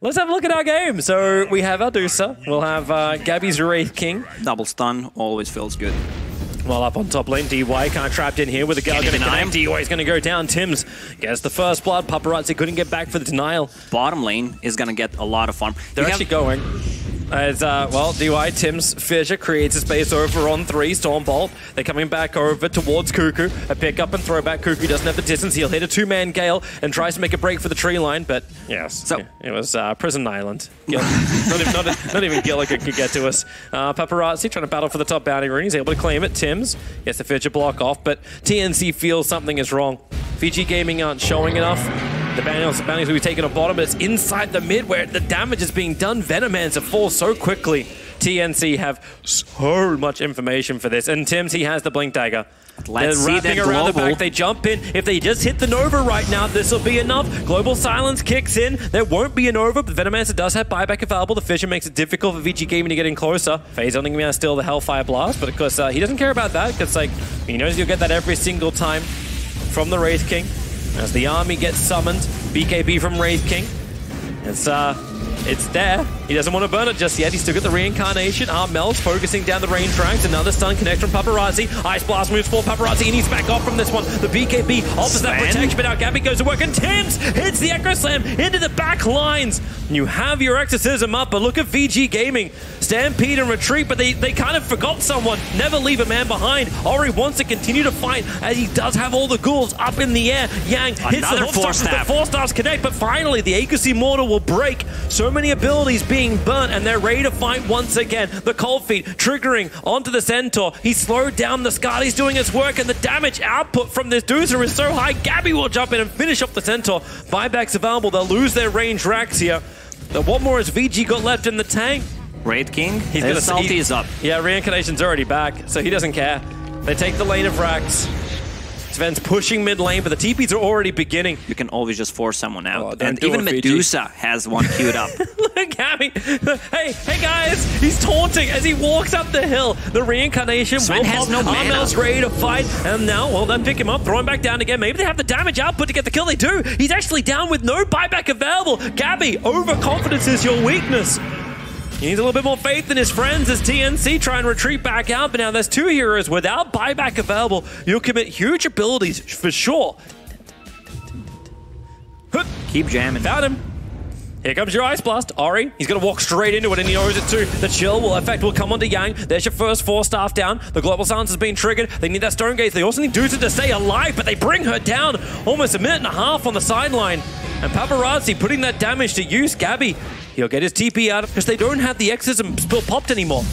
Let's have a look at our game. So we have our Dusa. We'll have Gabby's Wraith King. Double stun always feels good. Well, up on top lane, DY kind of trapped in here with the girl going to connect. DY is going to go down. Tims gets the first blood. Paparazzi couldn't get back for the denial. Bottom lane is going to get a lot of farm. They're actually going. As, well, DY, Tims, Fissure creates a space over on 3, Stormbolt. They're coming back over towards Cuckoo. A pick up and throw back. Cuckoo doesn't have the distance. He'll hit a 2-man Gale and tries to make a break for the tree line, but yes, so it was Prison Island. not even Gilligan could get to us. Paparazzi trying to battle for the top bounty rune. He's able to claim it. Tims gets the Fissure block off, but TNC feels something is wrong. Vici Gaming aren't showing enough. The bounties will be taken a bottom, but it's inside the mid where the damage is being done. Venomans have fallen so quickly. TNC have so much information for this. And Tims, he has the Blink Dagger. Let's see that around global. the back, they jump in. If they just hit the Nova right now, this will be enough. Global Silence kicks in. There won't be a Nova, but Venomancer does have buyback available. The Fissure makes it difficult for Vici Gaming to get in closer. Phase only going to steal the Hellfire Blast, but of course he doesn't care about that because like he knows you'll get that every single time from the Wraith King. As the army gets summoned, BKB from Wraith King. It's there. He doesn't want to burn it just yet. He's still got the reincarnation. Armel's focusing down the range tracks. Another stun connect from Paparazzi. Ice Blast moves for Paparazzi. He needs to back off from this one. The BKB offers that protection, but now Gabby goes to work, and Tims hits the Echo Slam into the back lines. You have your Exorcism up, but look at VG Gaming. Stampede and retreat, but they kind of forgot someone. Never leave a man behind. Ori wants to continue to fight as he does have all the ghouls up in the air. Yang hits the Force Staff. The Force Staffs connect, but finally the Aegis Immortal will break. So many abilities being burnt, and they're ready to fight once again. The Cold Feet triggering onto the Centaur. He slowed down the Scar. He's doing his work, and the damage output from this Doozer is so high. Gabby will jump in and finish off the Centaur. Buybacks available. They'll lose their range racks here. What more has VG got left in the tank? Wraith King, his ulti is up. Yeah, Reincarnation's already back, so he doesn't care. They take the lane of racks. Sven's pushing mid lane, but the TPs are already beginning. You can always just force someone out. And even Medusa has one queued up. Look at me. Hey guys, he's taunting as he walks up the hill. The Reincarnation Sven has no mana. Armel's ready to fight, and now, well, they pick him up, throw him back down again. Maybe they have the damage output to get the kill. They do. He's actually down with no buyback available. Gabby, overconfidence is your weakness. He needs a little bit more faith in his friends as TNC try and retreat back out, but now there's 2 heroes without buyback available. You'll commit huge abilities for sure. Keep jamming. Found him. Here comes your Ice Blast. Ori, he's going to walk straight into it, and he knows it too. The chill will come onto Yang. There's your first 4-staff down. The Global Silence has been triggered. They need that Stone Gaze. They also need Dusa to stay alive, but they bring her down almost a minute and a half on the sideline. And Paparazzi putting that damage to use. Gabby, he'll get his TP out because they don't have the Exorcism spill popped anymore.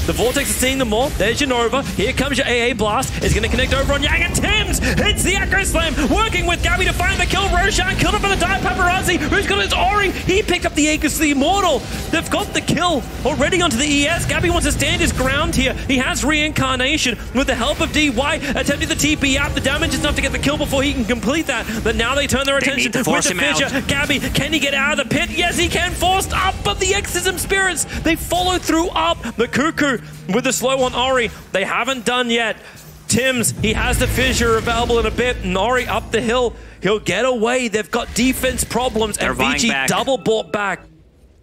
The Vortex is seeing them more. There's your Nova. Here comes your AA Blast. It's going to connect over on Yang, and Tims hits the Echo Slam, working with Gabby to find the kill. Roshan killed him for the dive. Paparazzi, who's got his Ori. He picked up the Aegis the Immortal. They've got the kill already onto the ES. Gabby wants to stand his ground here. He has Reincarnation with the help of DY, attempting the TP out. The damage is enough to get the kill before he can complete that. But now they turn their attention with the Fissure. Gabby, can he get out of the pit? Yes, he can. Forced up, but the Exorcism Spirits, they follow through up. The Cuckoo with the slow on Ori, they haven't done yet. Tims, he has the Fissure available in a bit, and Ori up the hill. He'll get away. They've got defense problems, and Vici double bought back.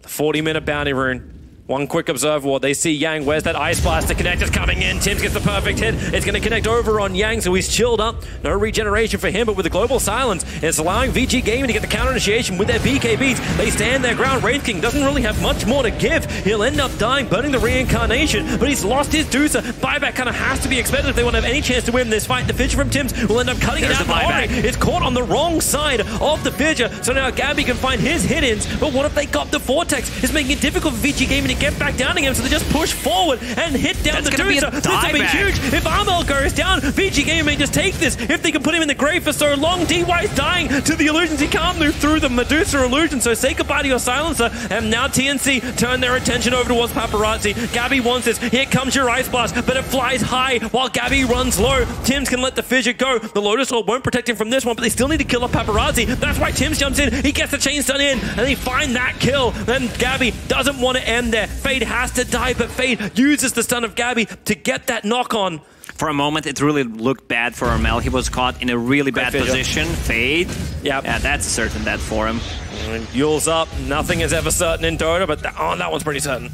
The 40-minute bounty rune. One quick observer ward. They see Yang. Where's that Ice Blast? The connect is coming in. Tims gets the perfect hit. It's going to connect over on Yang, so he's chilled up. No regeneration for him, but with the Global Silence, it's allowing VG Gaming to get the counter initiation with their BKBs. They stand their ground. Wraith King doesn't really have much more to give. He'll end up dying, burning the Reincarnation, but he's lost his Dusa. Buyback kind of has to be expected if they want to have any chance to win this fight. The Fissure from Tims will end up cutting it out. Ori is caught on the wrong side of the Fissure, so now Gabby can find his hit-ins, but what if they got the Vortex? It's making it difficult for VG Gaming to get back down again, so they just push forward and hit down the Dusa. This will be huge. If Armel goes down, VG Gaming may just take this. If they can put him in the grave for so long, DY's dying to the illusions. He can't move through the Medusa illusion, so say goodbye to your silencer. And now TNC turn their attention over towards Paparazzi. Gabby wants this. Here comes your Ice Blast, but it flies high while Gabby runs low. Tims can let the Fissure go. The Lotus Orb won't protect him from this one, but they still need to kill off Paparazzi. That's why Tims jumps in. He gets the chain stun in, and they find that kill. Then Gabby doesn't want to end there. Fade has to die, but Fade uses the stun of Gabby to get that knock on. For a moment, it really looked bad for Armel. He was caught in a really bad position. Fade. Yep. Yeah, that's a certain death for him. And Yule's up. Nothing is ever certain in Dota, but that one's pretty certain.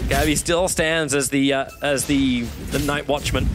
Gabby still stands as the Night Watchman.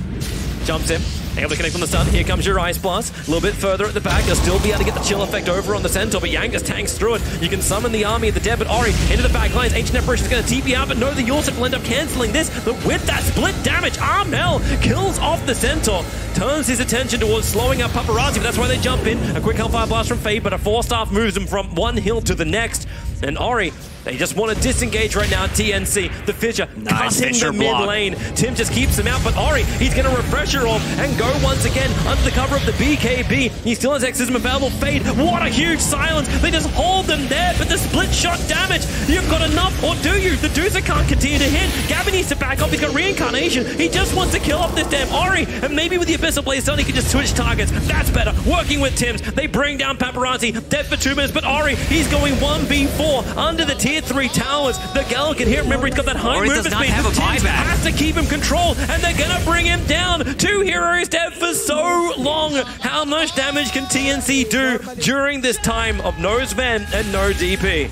Jumps in, able to connect on the stun. Here comes your Ice Blast. A little bit further at the back. You'll still be able to get the chill effect over on the Centaur, but Yang just tanks through it. You can summon the army of the dead, but Ori into the back lines. Ancient Apparition is going to TP out, but no, the Yulsef will end up cancelling this. But with that split damage, Armel kills off the Centaur. Turns his attention towards slowing up Paparazzi, but that's why they jump in. A quick Hellfire Blast from Fade, but a 4-staff moves him from one hill to the next. And Ori, they just want to disengage right now. TNC, the Fissure, cutting the mid lane. Tim just keeps him out, but Ori, he's going to refresh her off and go once again under the cover of the BKB. He still has Exorcism available. Fade, what a huge silence. They just hold them there, but the split shot damage. You've got enough, or do you? The Doozer can't continue to hit. Gabby needs to back up. He's got Reincarnation. He just wants to kill off this damn Ori, and maybe with the Abyssal Blaze done, he can just switch targets. That's better. Working with Tims, they bring down Paparazzi. Dead for 2 minutes, but Ori, he's going 1v4 under the tier 3 towers. The Gal can hit. Remember, he's got that high movement speed. Tims has to keep him controlled, and they're gonna bring him down. 2 heroes dead for so long. How much damage can TNC do during this time of no Sven and no DP?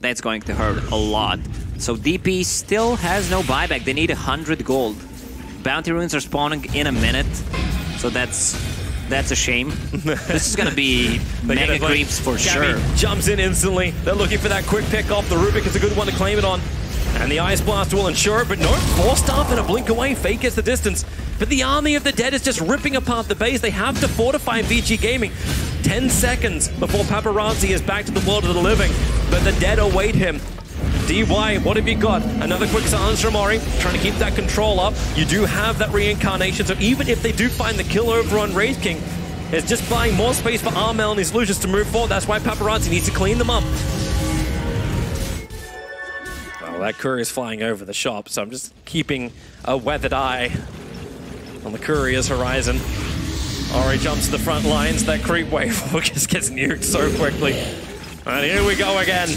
That's going to hurt a lot. So DP still has no buyback. They need 100 gold. Bounty runes are spawning in a minute, so that's a shame. This is gonna be mega creeps for sure. Jumps in instantly. They're looking for that quick pick off. The Rubik is a good one to claim it on. And the Ice Blast will ensure it, but no, 4-staff and a blink away. Fade gets the distance. But the army of the dead is just ripping apart the base. They have to fortify Vici Gaming. 10 seconds before Paparazzi is back to the world of the living. But the dead await him. DY, what have you got? Another quick silence from Ori, trying to keep that control up. You do have that Reincarnation, so even if they do find the kill over on Wraith King, it's just buying more space for Armel and his Lucius to move forward. That's why Paparazzi needs to clean them up. Well, that courier's flying over the shop, so I'm just keeping a weathered eye on the courier's horizon. Ori jumps to the front lines. That creep wave just gets nuked so quickly. And here we go again.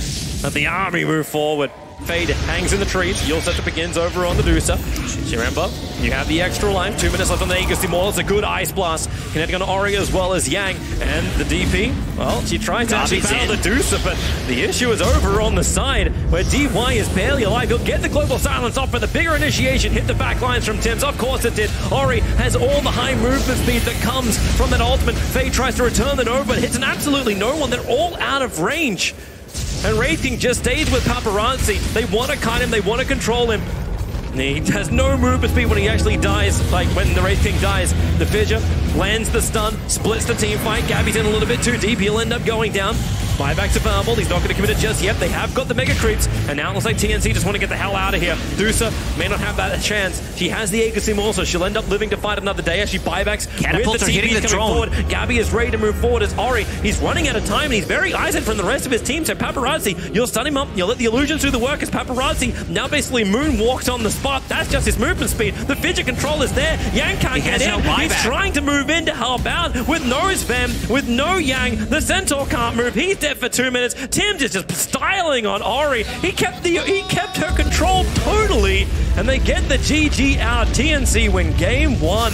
Let the army move forward. Fade hangs in the trees. Yule setup begins over on the Doozer. Remember, you have the extra life. 2 minutes left on the Aegis Immortal. It's a good Ice Blast. Connecting on Ori as well as Yang. And the DP, well, she tries to actually battle the Doozer, but the issue is over on the side where DY is barely alive. He'll get the Global Silence off, but the bigger initiation hit the back lines from Tims. Of course it did. Ori has all the high movement speed that comes from that ultimate. Fade tries to return the Nova, but hits an absolutely no one. They're all out of range. And Wraith King just stays with Paparazzi. They want to cut him, they want to control him. He has no movement speed when he actually dies, like when the Wraith King dies. The Fissure lands the stun, splits the team fight. Gabby's in a little bit too deep, he'll end up going down. Buybacks available, he's not going to commit it just yet. They have got the mega creeps, and now it looks like TNC just want to get the hell out of here. Doozer may not have that chance. She has the Aegis Immortal, so she'll end up living to fight another day as she buybacks. Catapults are hitting the drone. Gabby is ready to move forward as Ori. He's running out of time, and he's very isolated from the rest of his team, so Paparazzi, you'll stun him up, you'll let the illusions do the work as Paparazzi now basically moonwalks on the spot. That's just his movement speed. The Fissure control is there. Yang can't get in. He's trying to move in to help out with no Spam, with no Yang. The Centaur can't move. He's dead for 2 minutes. Tims is just styling on Ori. He kept her control totally, and they get the GG out. TNC win game 1.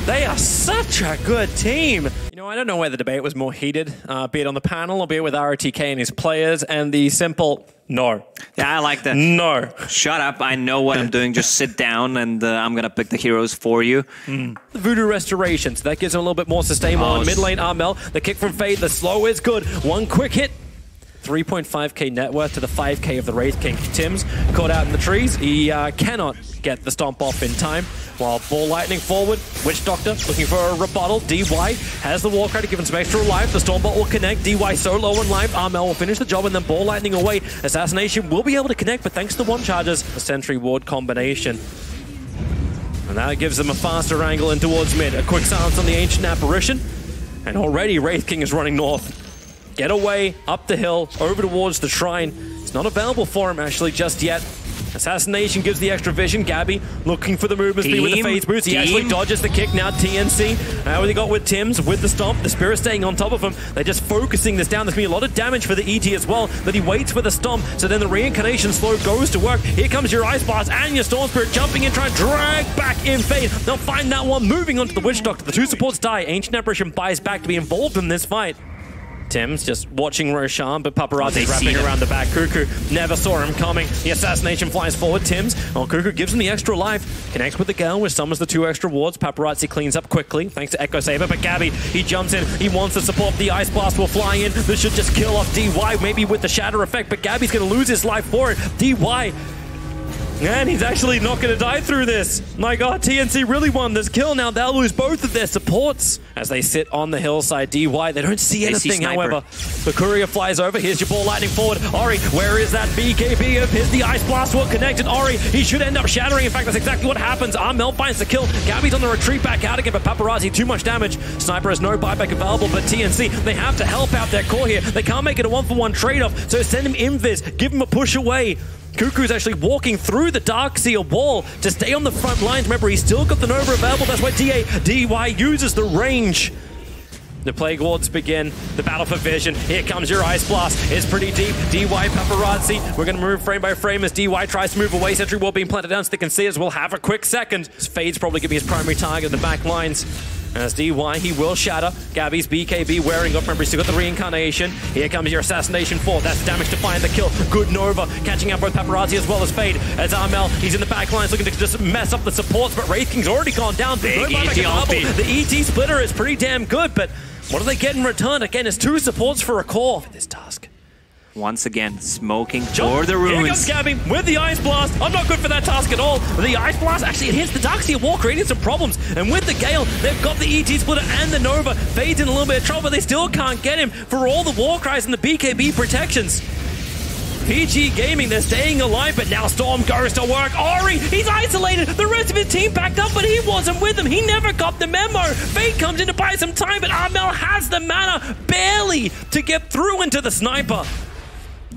They are such a good team. You know, I don't know where the debate was more heated, be it on the panel or be it with ROTK and his players, and the simple no. Yeah, I like that. No. Shut up. I know what I'm doing. Just sit down, and I'm going to pick the heroes for you. The Voodoo Restoration, so that gives him a little bit more sustain on mid lane Armel. The kick from Fade, the slow is good. One quick hit. 3.5k net worth to the 5k of the Wraith King. Tims caught out in the trees. He cannot get the stomp off in time. While Ball Lightning forward, Witch Doctor looking for a rebuttal. DY has the War Credit, given some extra life. The Stormbolt will connect. DY so low in life. Armel will finish the job, and then Ball Lightning away. Assassination will be able to connect, but thanks to the one charges, a Sentry Ward combination. And that gives them a faster angle in towards mid. A quick silence on the Ancient Apparition. And already Wraith King is running north. Get away, up the hill, over towards the shrine. It's not available for him, actually, just yet. Assassination gives the extra vision. Gabby looking for the movement speed with the phase boost. He actually dodges the kick. Now TNC. Now they got with Tims, with the stomp. The Spirit staying on top of him. They're just focusing this down. There's going to be a lot of damage for the ET as well, that he waits for the stomp. So then the Reincarnation slow goes to work. Here comes your Ice Blast and your Storm Spirit jumping in, trying to drag back in Fade. They'll find that one moving onto the Witch Doctor. The 2 supports die. Ancient Apparition buys back to be involved in this fight. Tim's just watching Roshan, but Paparazzi's wrapping around the back. Cuckoo never saw him coming. The assassination flies forward. Tim's, Cuckoo gives him the extra life. Connects with the Gale, which summons the 2 extra wards. Paparazzi cleans up quickly, thanks to Echo Saber. But Gabby, he jumps in. He wants the support. The Ice Blast will fly in. This should just kill off DY, maybe with the Shatter effect. But Gabby's going to lose his life for it. DY... and he's actually not going to die through this. My god, TNC really won this kill. Now they'll lose both of their supports as they sit on the hillside. DY, they don't see anything, however. The courier flies over. Here's your ball lightning forward. Ori, where is that BKB of his? The Ice Blast will connect it. Ori, he should end up shattering. In fact, that's exactly what happens. Armel finds the kill. Gabby's on the retreat back out again, but Paparazzi, too much damage. Sniper has no buyback available, but TNC, they have to help out their core here. They can't make it a 1-for-1 trade-off, so send him invis. Give him a push away. Cuckoo's actually walking through the Darkseer wall to stay on the front lines. Remember, he's still got the Nova available. That's why DY uses the range. The Plague Wards begin. The battle for vision. Here comes your Ice Blast. It's pretty deep. DY Paparazzi. We're going to move frame by frame as DY tries to move away. Sentry wall being planted down so they can see us. We'll have a quick second. Fade's probably going to be his primary target in the back lines. As DY, he will shatter. Gabby's BKB wearing up. Remember, he's still got the reincarnation. Here comes your assassination 4. That's damage to find the kill. Good Nova, catching up both Paparazzi as well as Fade. As Armel, he's in the back lines looking to just mess up the supports, but Wraith King's already gone down. Big ET the ET splitter is pretty damn good, but what do they get in return? Again, it's 2 supports for a core for this task. Once again, smoking for the ruins. Here comes Gabby with the Ice Blast. I'm not good for that task at all. The Ice Blast, actually, it hits the Darkseer wall, creating some problems. And with the Gale, they've got the ET Splitter and the Nova. Fade's in a little bit of trouble, but they still can't get him for all the war cries and the BKB protections. PG Gaming, they're staying alive, but now Storm goes to work. Ori, he's isolated. The rest of his team backed up, but he wasn't with them. He never got the memo. Fade comes in to buy some time, but Armel has the mana barely to get through into the sniper.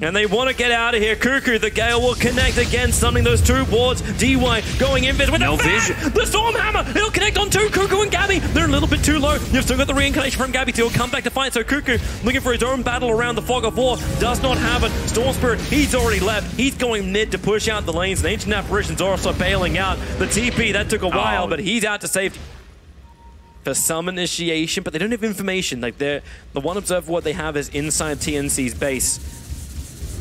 And they want to get out of here. Cuckoo, the Gale will connect again, summoning those 2 wards. DY going in with no vision. The Storm Hammer, it'll connect on 2. Cuckoo and Gabby, they're a little bit too low. You've still got the reincarnation from Gabby to come back to fight. So Cuckoo, looking for his own battle around the Fog of War, does not have it. Storm Spirit, he's already left. He's going mid to push out the lanes. And Ancient Apparition's also bailing out. The TP, that took a while, but he's out to safety. For some initiation, but they don't have information. Like, the one observer what they have is inside TNC's base.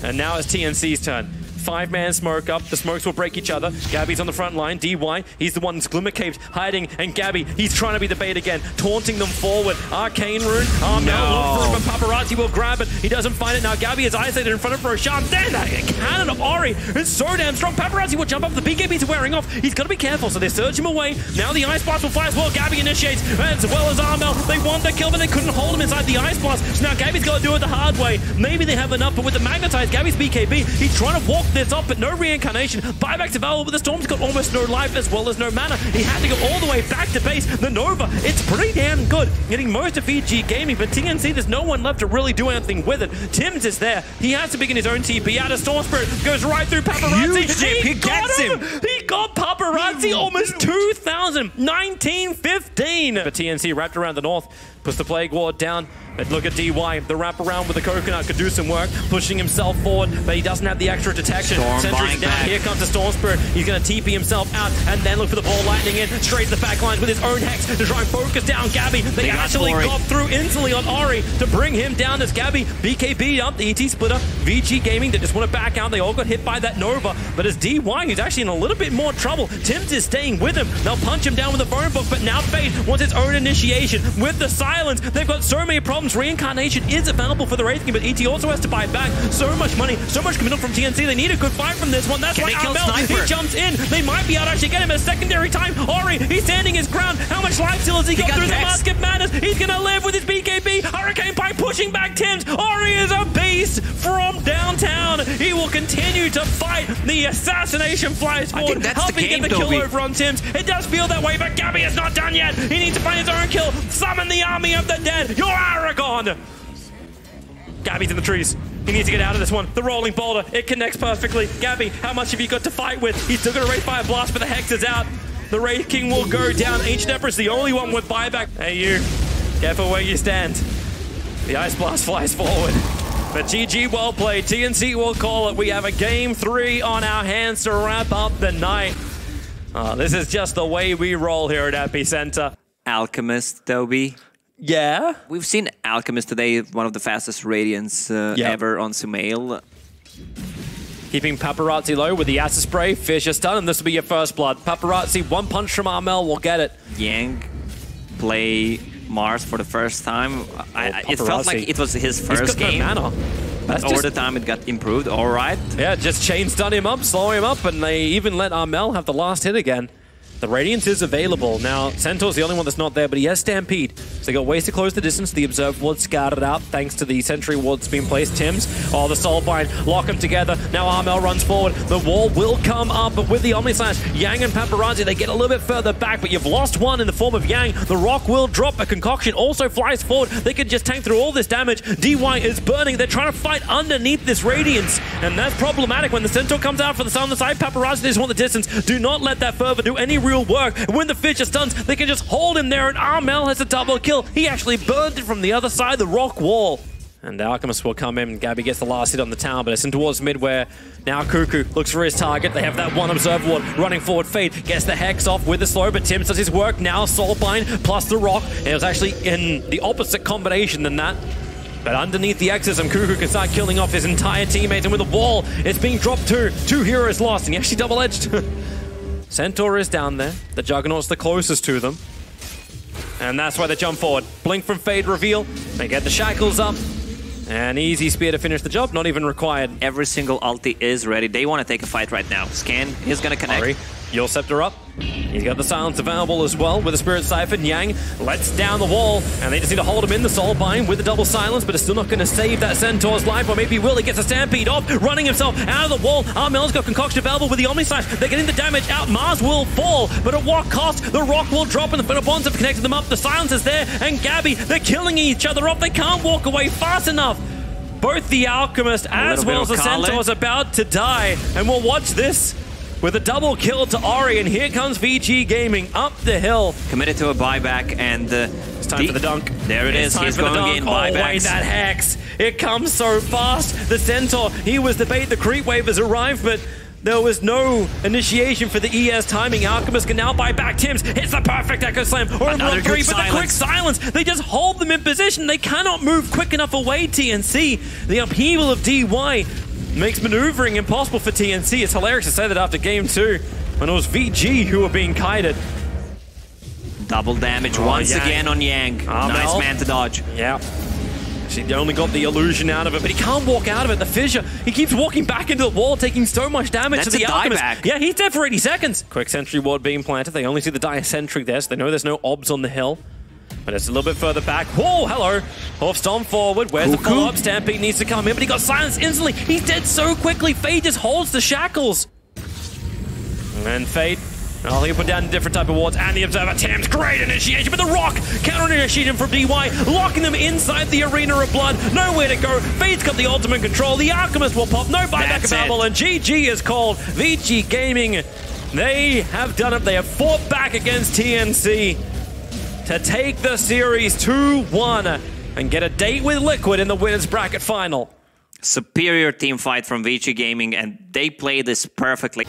And now it's TNC's turn. 5-man smoke up. The smokes will break each other. Gabby's on the front line. DY, he's the one that's Glimmer Caped, hiding. And Gabby, he's trying to be the bait again, taunting them forward. Arcane Rune. Oh, no. Look for it, but Paparazzi will grab it. He doesn't find it. Now Gabby is isolated in front of Roshan. Then that cannon of Ori is so damn strong. Paparazzi will jump up. The BKB's wearing off. He's got to be careful, so they surge him away. Now the Ice Blast will fly as well. Gabby initiates, as well as Armel. They want the kill, but they couldn't hold him inside the Ice Blast. So now Gabby's got to do it the hard way. Maybe they have enough, but with the Magnetize, Gabby's BKB, he's trying to walk this up, but no reincarnation. Buyback's available, but the Storm's got almost no life as well as no mana. He had to go all the way back to base. The Nova, it's pretty damn good. Getting most of PG Gaming, but TNC, there's no one left to really do anything with it. Tim's is there. He has to begin his own TP out of Storm Spirit. Goes right through Paparazzi. He got him! He got Paparazzi almost 2,000. 1915. But TNC wrapped around the north. Puts the Plague Ward down. But look at DY. The wraparound with the coconut could do some work, pushing himself forward, but he doesn't have the extra detection. Sentry's down. Here comes the Storm Spirit. He's going to TP himself out and then look for the ball lightning in straight to the back lines with his own Hex to try and focus down Gabby. They actually got through instantly on Ori to bring him down as Gabby BKB'd up the ET Splitter. Vici Gaming, they just want to back out. They all got hit by that Nova, but as DY, he's actually in a little bit more trouble. Tim's is staying with him. They'll punch him down with the phone book, but now Fade wants its own initiation with the silence. They've got so many problems. Reincarnation is available for the Wraith King, but ET also has to buy back. So much money, so much committal from TNC. They need a good fight from this one. That's why Armel, he jumps in. They might be able to actually get him a secondary time. Ori, he's standing his ground. How much life steal has he got through the Mask of Madness? He's going to live with his BKB. Hurricane Pipe pushing back Tim's. Ori is a beast from downtown. He will continue to fight. The assassination flies forward, helping get the kill over on Tim's. It does feel that way, but Gabby is not done yet. He needs to find his own kill. Summon the army of the dead. You're Aragon. Gabby's in the trees. He needs to get out of this one. The rolling boulder, it connects perfectly. Gabby, how much have you got to fight with? He's still got a Wraith Fire Blast, but the Hex is out. The Wraith King will go down. Ancient Emperor's the only one with buyback. Hey, you. Careful where you stand. The Ice Blast flies forward. But GG, well played. TNC will call it. We have a game 3 on our hands to wrap up the night. This is just the way we roll here at EPICENTER. Alchemist, Toby. Yeah. We've seen Alchemist today, one of the fastest Radiants ever on Sumail. Keeping Paparazzi low with the acid spray. Fisher stun, and this will be your first blood. Paparazzi, one punch from Armel will get it. Yang play Mars for the first time. It felt like it was his first game. No mana. That's over the time it got improved. All right. Yeah, just chain stun him up, slow him up, and they even let Armel have the last hit again. The Radiance is available. Now, Centaur's the only one that's not there, but he has Stampede. So they got ways to close the distance. The Observe Ward scouted out thanks to the Sentry Ward's being placed. Tims, the Soulbind, lock them together. Now Armel runs forward. The wall will come up, but with the Omni Slash, Yang and Paparazzi, they get a little bit further back, but you've lost one in the form of Yang. The Rock will drop. A Concoction also flies forward. They can just tank through all this damage. DY is burning. They're trying to fight underneath this Radiance, and that's problematic when the Centaur comes out for the sun on the side. Paparazzi just want the distance. Do not let that fervor do any real work. When the Fisher stuns, they can just hold him there, and Armel has a double kill. He actually burned it from the other side, the rock wall. And the Alchemist will come in. Gabby gets the last hit on the tower, but it's in towards mid where now Cuckoo looks for his target. They have that one Observe Ward running forward. Fade gets the Hex off with the slow, but Tim does his work. Now Soulbind plus the Rock. It was actually in the opposite combination than that. But underneath the Exorcism, Cuckoo can start killing off his entire teammates, and with the wall, it's being dropped too. 2 heroes lost, and he actually double-edged. Centaur is down there. The Juggernaut's the closest to them. And that's why they jump forward. Blink from Fade reveal. They get the shackles up. An easy spear to finish the job, not even required. Every single ulti is ready. They want to take a fight right now. Scan is going to connect. Ari, your Scepter up. He's got the silence available as well with the Spirit Siphon. Yang lets down the wall, and they just need to hold him in the Soulbind with the double silence, but it's still not going to save that Centaur's life, or maybe will. He gets a Stampede off, running himself out of the wall. Armel's got Concoction available with the Omni Slash. They're getting the damage out. Mars will fall, but at what cost? The Rock will drop, and the Bonds have connected them up. The silence is there, and Gabby, they're killing each other off. They can't walk away fast enough. Both the Alchemist as well as the Centaur is about to die, and we'll watch this with a double kill to Ori, and here comes Vici Gaming up the hill. Committed to a buyback, and it's time for the dunk. There it is. He's going in buybacks. Oh, wait, that Hex. It comes so fast. The Centaur, he was the bait. The creep wave has arrived, but there was no initiation for the ES timing. Alchemist can now buy back. Tims hits the perfect Echo Slam. Another 3, but the quick silence. They just hold them in position. They cannot move quick enough away, TNC. The upheaval of DY makes maneuvering impossible for TNC. It's hilarious to say that after game 2, when it was VG who were being kited. Double damage once again on Yang. Nice man to dodge. Yeah. She only got the illusion out of it, but he can't walk out of it. The Fissure, he keeps walking back into the wall, taking so much damage to the Alchemist. Dieback. Yeah, he's dead for 80 seconds. Quick Sentry Ward being planted. They only see the Dire Sentry there, so they know there's no obs on the hill. But it's a little bit further back. Whoa, hello. Half Stomp forward. Where's the follow-up? Stampede needs to come in, but he got silenced instantly. He's dead so quickly. Fade just holds the shackles. And Fade, oh, he'll put down a different type of wards. And the Observer, Tim's great initiation, but the Rock counter-initiation from DY, locking them inside the Arena of Blood. Nowhere to go. Fade's got the ultimate control. The Alchemist will pop. No buyback available, and GG is called. Vici Gaming, they have done it. They have fought back against TNC to take the series 2-1 and get a date with Liquid in the winners bracket final. Superior team fight from Vici Gaming, and they play this perfectly.